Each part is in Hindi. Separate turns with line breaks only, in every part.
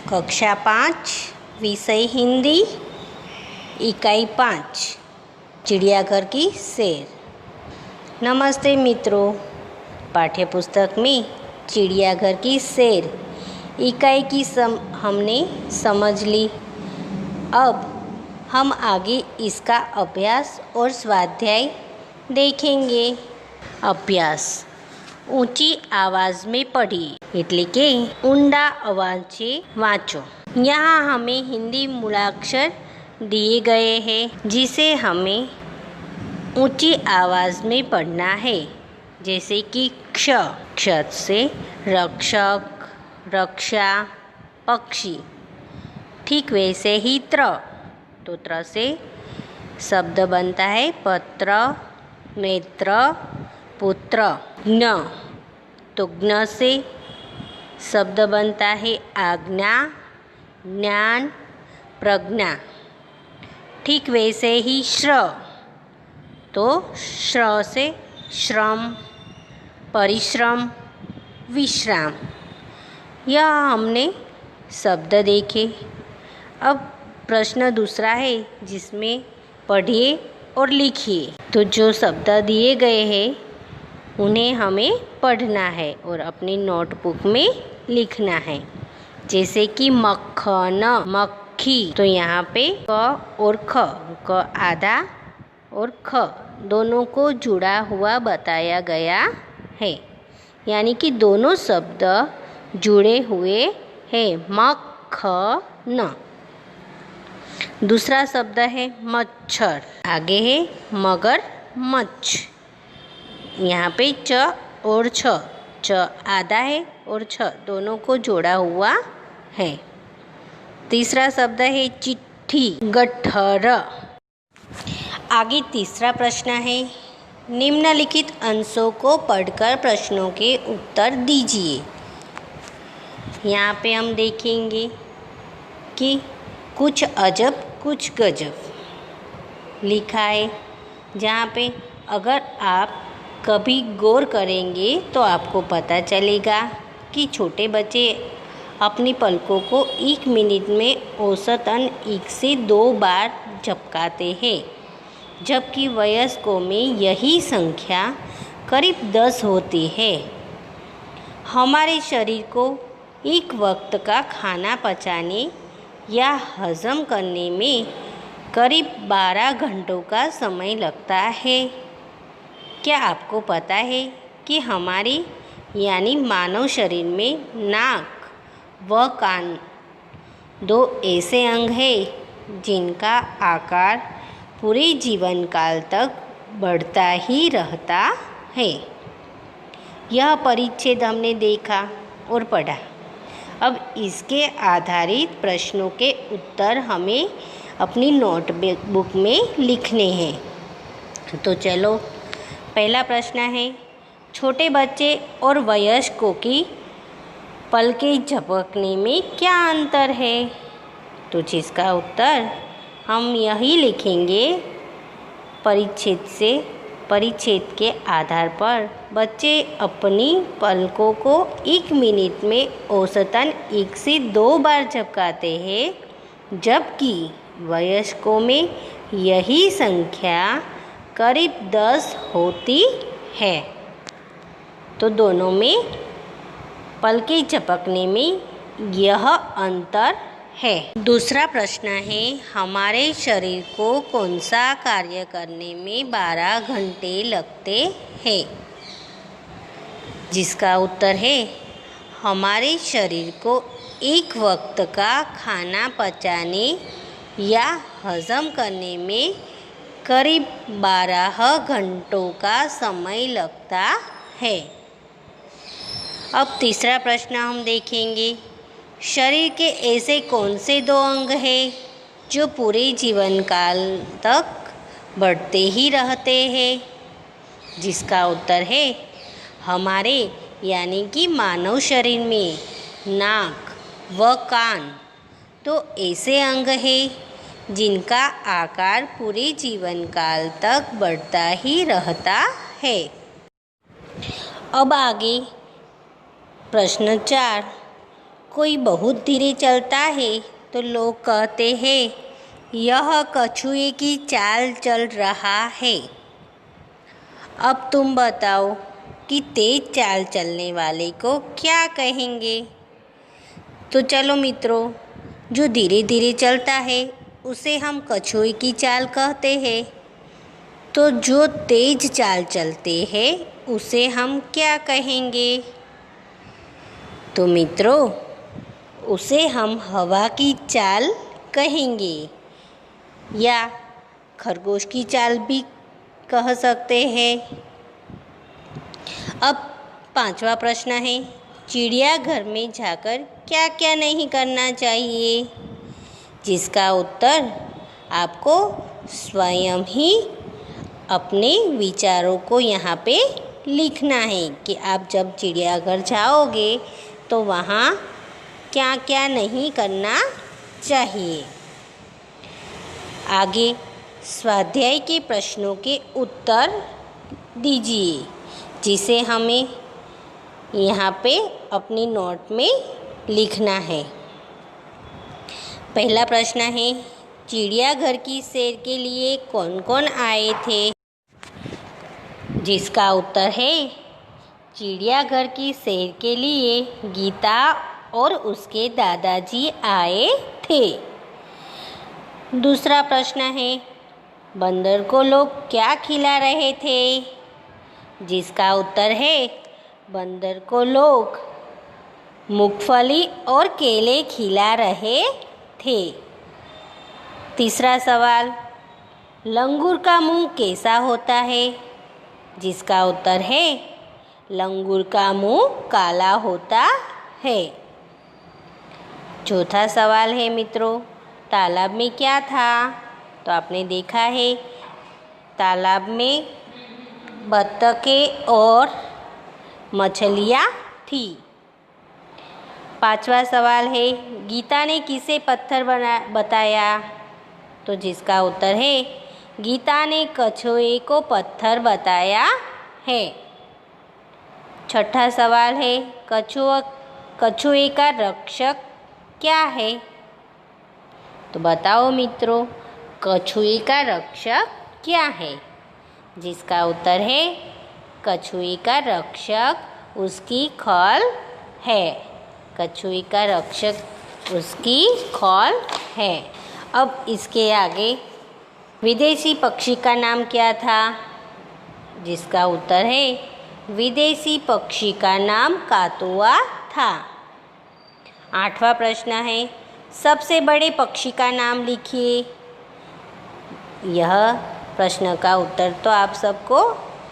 कक्षा 5 विषय हिंदी इकाई 5 चिड़ियाघर की सैर। नमस्ते मित्रों, पाठ्यपुस्तक में चिड़ियाघर की सैर इकाई की हमने समझ ली। अब हम आगे इसका अभ्यास और स्वाध्याय देखेंगे। अभ्यास ऊंची आवाज़ में पढ़िए એટલે કે ઊંડા અવાજે વાંચો। यहाँ हमें हिंदी मूलाक्षर दिए गए हैं जिसे हमें ऊंची आवाज़ में पढ़ना है। जैसे कि क्ष, क्ष से रक्षक, रक्षा, पक्षी। ठीक वैसे ही त्र, तो त्र से शब्द बनता है पत्र, नेत्र, पुत्र। ज्ञ, तो ज्ञ से शब्द बनता है आज्ञा, ज्ञान, प्रज्ञा। ठीक वैसे ही श्र, तो श्र से श्रम, परिश्रम, विश्राम। यह हमने शब्द देखे। अब प्रश्न दूसरा है जिसमें पढ़िए और लिखिए। तो जो शब्द दिए गए हैं उन्हें हमें पढ़ना है और अपनी नोटबुक में लिखना है। जैसे कि मक्खन, मक्खी, तो यहाँ पे क और ख, क आधा और ख दोनों को जुड़ा हुआ बताया गया है, यानी कि दोनों शब्द जुड़े हुए हैं। मक्खन। दूसरा शब्द है मच्छर, आगे है मगरमच्छ। यहाँ पे च और छ, च आधा है और छ दोनों को जोड़ा हुआ है। तीसरा शब्द है चिट्ठी, गट्ठर। आगे तीसरा प्रश्न है, निम्नलिखित अंशों को पढ़कर प्रश्नों के उत्तर दीजिए। यहाँ पे हम देखेंगे कि कुछ अजब कुछ गजब लिखा है, जहाँ पे अगर आप कभी गौर करेंगे तो आपको पता चलेगा कि छोटे बच्चे अपनी पलकों को 1 मिनट में औसतन 1 से 2 बार झपकाते हैं, जबकि वयस्कों में यही संख्या करीब 10 होती है। हमारे शरीर को एक वक्त का खाना पचाने या हजम करने में करीब 12 घंटों का समय लगता है। क्या आपको पता है कि हमारे यानी मानव शरीर में नाक व कान 2 ऐसे अंग हैं जिनका आकार पूरे जीवन काल तक बढ़ता ही रहता है। यह परिच्छेद हमने देखा और पढ़ा। अब इसके आधारित प्रश्नों के उत्तर हमें अपनी नोटबुक में लिखने हैं। तो चलो, पहला प्रश्न है, छोटे बच्चे और वयस्कों की पलकें झपकने में क्या अंतर है? तो जिसका उत्तर हम यही लिखेंगे। परिच्छेद के आधार पर बच्चे अपनी पलकों को 1 मिनट में औसतन 1 से 2 बार झपकाते हैं, जबकि वयस्कों में यही संख्या करीब 10 होती है। तो दोनों में पलकें झपकने में यह अंतर है। दूसरा प्रश्न है, हमारे शरीर को कौन सा कार्य करने में 12 घंटे लगते हैं? जिसका उत्तर है, हमारे शरीर को एक वक्त का खाना पचाने या हजम करने में करीब 12 घंटों का समय लगता है। अब तीसरा प्रश्न हम देखेंगे, शरीर के ऐसे कौन से 2 अंग हैं जो पूरे जीवन काल तक बढ़ते ही रहते हैं? जिसका उत्तर है, हमारे यानी कि मानव शरीर में नाक व कान तो ऐसे अंग हैं जिनका आकार पूरे जीवन काल तक बढ़ता ही रहता है। अब आगे प्रश्न 4, कोई बहुत धीरे चलता है तो लोग कहते हैं यह कछुए की चाल चल रहा है। अब तुम बताओ कि तेज चाल चलने वाले को क्या कहेंगे? तो चलो मित्रों, जो धीरे धीरे चलता है उसे हम कछुए की चाल कहते हैं। तो जो तेज चाल चलते हैं उसे हम क्या कहेंगे? तो मित्रों, उसे हम हवा की चाल कहेंगे या खरगोश की चाल भी कह सकते हैं। अब 5वां प्रश्न है, चिड़ियाघर में जाकर क्या क्या नहीं करना चाहिए? जिसका उत्तर आपको स्वयं ही अपने विचारों को यहाँ पे लिखना है कि आप जब चिड़ियाघर जाओगे तो वहाँ क्या क्या नहीं करना चाहिए। आगे स्वाध्याय के प्रश्नों के उत्तर दीजिए, जिसे हमें यहाँ पे अपनी नोट में लिखना है। पहला प्रश्न है, चिड़ियाघर की सैर के लिए कौन कौन आए थे? जिसका उत्तर है चिड़ियाघर की सैर के लिए गीता और उसके दादाजी आए थे। दूसरा प्रश्न है, बंदर को लोग क्या खिला रहे थे? जिसका उत्तर है बंदर को लोग मूंगफली और केले खिला रहे थे। तीसरा सवाल, लंगूर का मुंह कैसा होता है? जिसका उत्तर है लंगूर का मुंह काला होता है। चौथा सवाल है मित्रों, तालाब में क्या था? तो आपने देखा है तालाब में बत्तखें और मछलियाँ थी। 5वां सवाल है, गीता ने किसे पत्थर बताया? तो जिसका उत्तर है गीता ने कछुए को पत्थर बताया है। छठा सवाल है, कछुए का रक्षक क्या है? तो बताओ मित्रों, कछुए का रक्षक क्या है? जिसका उत्तर है कछुए का रक्षक उसकी खाल है। कछुए का रक्षक उसकी खाल है। अब इसके आगे, विदेशी पक्षी का नाम क्या था? जिसका उत्तर है विदेशी पक्षी का नाम कातुआ था। 8वां प्रश्न है, सबसे बड़े पक्षी का नाम लिखिए। यह प्रश्न का उत्तर तो आप सबको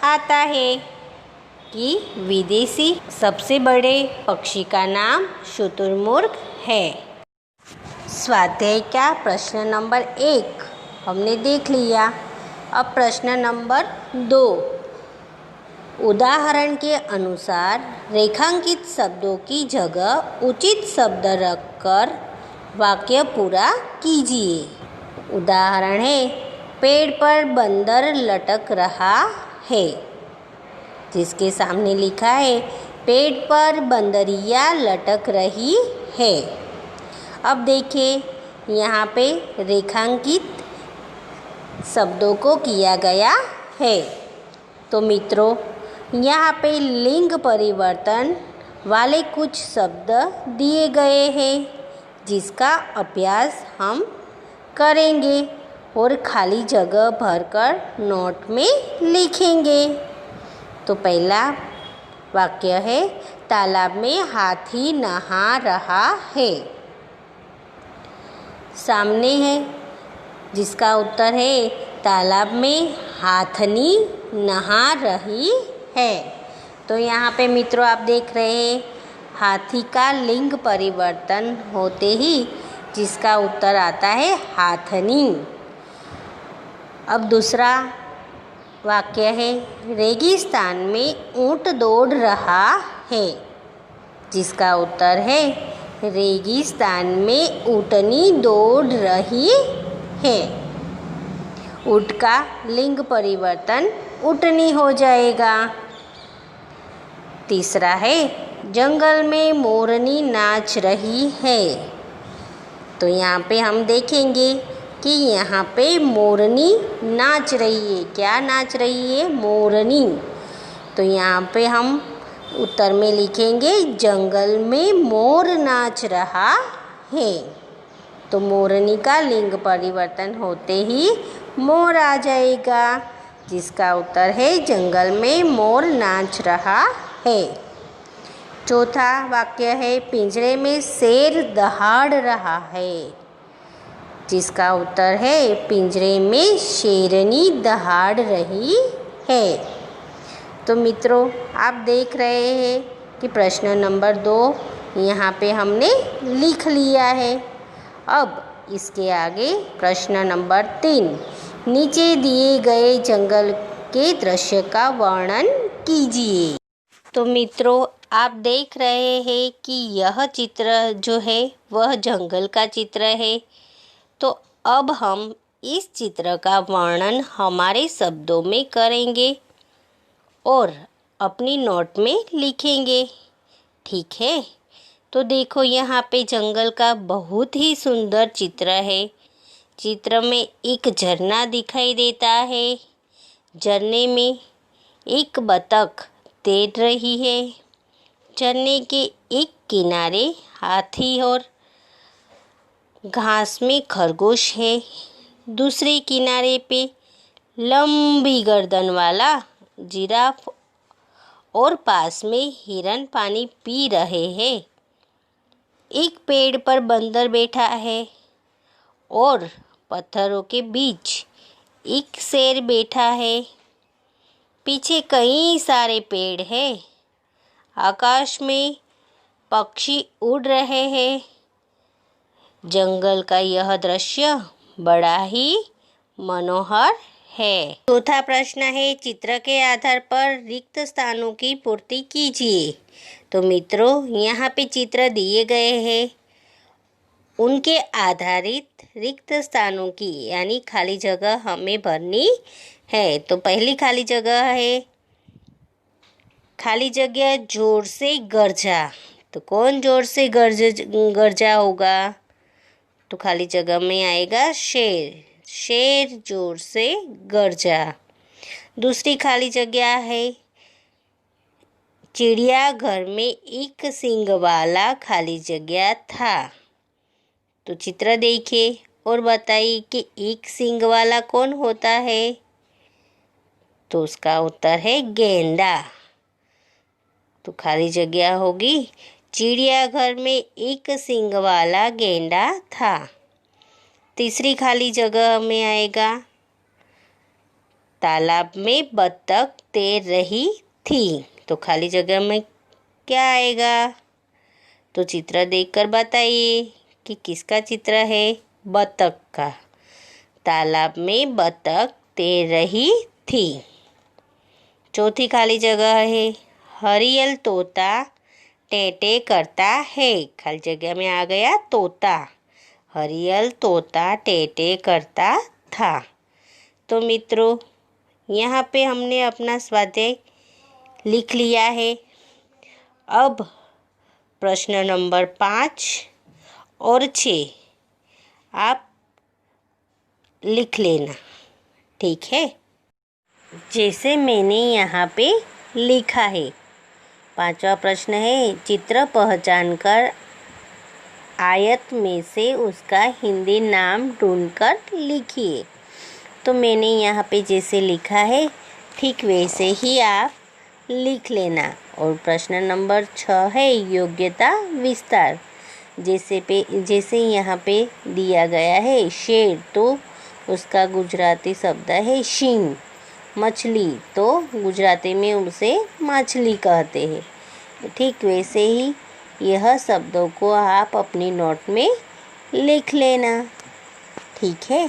आता है कि विदेशी सबसे बड़े पक्षी का नाम शुतुरमुर्ग है। स्वाध्याय का प्रश्न नंबर 1 हमने देख लिया। अब प्रश्न नंबर 2, उदाहरण के अनुसार रेखांकित शब्दों की जगह उचित शब्द रखकर वाक्य पूरा कीजिए। उदाहरण है, पेड़ पर बंदर लटक रहा है। जिसके सामने लिखा है पेड़ पर बंदरिया लटक रही है। अब देखिए यहाँ पे रेखांकित शब्दों को किया गया है। तो मित्रों, यहाँ पे लिंग परिवर्तन वाले कुछ शब्द दिए गए हैं जिसका अभ्यास हम करेंगे और खाली जगह भरकर नोट में लिखेंगे। तो पहला वाक्य है, तालाब में हाथी नहा रहा है। सामने है जिसका उत्तर है तालाब में हाथनी नहा रही है। तो यहाँ पे मित्रों आप देख रहे हैं हाथी का लिंग परिवर्तन होते ही जिसका उत्तर आता है हाथनी। अब दूसरा वाक्य है, रेगिस्तान में ऊंट दौड़ रहा है। जिसका उत्तर है रेगिस्तान में ऊँटनी दौड़ रही है। ऊँट का लिंग परिवर्तन ऊँटनी हो जाएगा। तीसरा है, जंगल में मोरनी नाच रही है। तो यहाँ पे हम देखेंगे कि यहाँ पे मोरनी नाच रही है। क्या नाच रही है? मोरनी। तो यहाँ पे हम उत्तर में लिखेंगे जंगल में मोर नाच रहा है। तो मोरनी का लिंग परिवर्तन होते ही मोर आ जाएगा, जिसका उत्तर है जंगल में मोर नाच रहा है। चौथा वाक्य है पिंजरे में शेर दहाड़ रहा है, जिसका उत्तर है पिंजरे में शेरनी दहाड़ रही है। तो मित्रों, आप देख रहे हैं कि प्रश्न नंबर 2 यहाँ पे हमने लिख लिया है। अब इसके आगे प्रश्न नंबर 3, नीचे दिए गए जंगल के दृश्य का वर्णन कीजिए। तो मित्रों, आप देख रहे हैं कि यह चित्र जो है वह जंगल का चित्र है। तो अब हम इस चित्र का वर्णन हमारे शब्दों में करेंगे और अपनी नोट में लिखेंगे। ठीक है? तो देखो, यहाँ पे जंगल का बहुत ही सुंदर चित्र है। चित्र में एक झरना दिखाई देता है। झरने में एक बतख तैर रही है। झरने के एक किनारे हाथी और घास में खरगोश है। दूसरे किनारे पे लंबी गर्दन वाला जिराफ और पास में हिरन पानी पी रहे हैं। एक पेड़ पर बंदर बैठा है और पत्थरों के बीच एक शेर बैठा है। पीछे कई सारे पेड़ हैं। आकाश में पक्षी उड़ रहे हैं। जंगल का यह दृश्य बड़ा ही मनोहर है। चौथा प्रश्न है चित्र के आधार पर रिक्त स्थानों की पूर्ति कीजिए। तो मित्रों, यहाँ पे चित्र दिए गए हैं, उनके आधारित रिक्त स्थानों की यानी खाली जगह हमें भरनी है। तो पहली खाली जगह है खाली जगह जोर से गरजा। तो कौन जोर से गरजा होगा? तो खाली जगह में आएगा शेर। शेर जोर से गरजा। दूसरी खाली जगह है चिड़ियाघर में एक सींग वाला खाली जगह था। तो चित्र देखिए और बताइए कि एक सींग वाला कौन होता है? तो उसका उत्तर है गेंडा। तो खाली जगह होगी चिड़ियाघर में एक सींग वाला गेंडा था। तीसरी खाली जगह में आएगा तालाब में बतख तैर रही थी। तो खाली जगह में क्या आएगा? तो चित्र देखकर बताइए कि किसका चित्र है? बतख का। तालाब में बतख तैर रही थी। चौथी खाली जगह है हरियल तोता टेटे करता है। खाली जगह में आ गया तोता। हरियल तोता टेटे करता था। तो मित्रों, यहाँ पे हमने अपना स्वाध्याय लिख लिया है। अब प्रश्न नंबर 5 और 6 आप लिख लेना। ठीक है? जैसे मैंने यहाँ पे लिखा है। 5वां प्रश्न है चित्र पहचानकर आयत में से उसका हिंदी नाम ढूंढकर लिखिए। तो मैंने यहाँ पे जैसे लिखा है ठीक वैसे ही आप लिख लेना। और प्रश्न नंबर 6 है योग्यता विस्तार। जैसे यहाँ पे दिया गया है शेर, तो उसका गुजराती शब्द है शींग। मछली, तो गुजराती में उसे मछली कहते हैं। ठीक वैसे ही यह शब्दों को आप अपनी नोट में लिख लेना। ठीक है?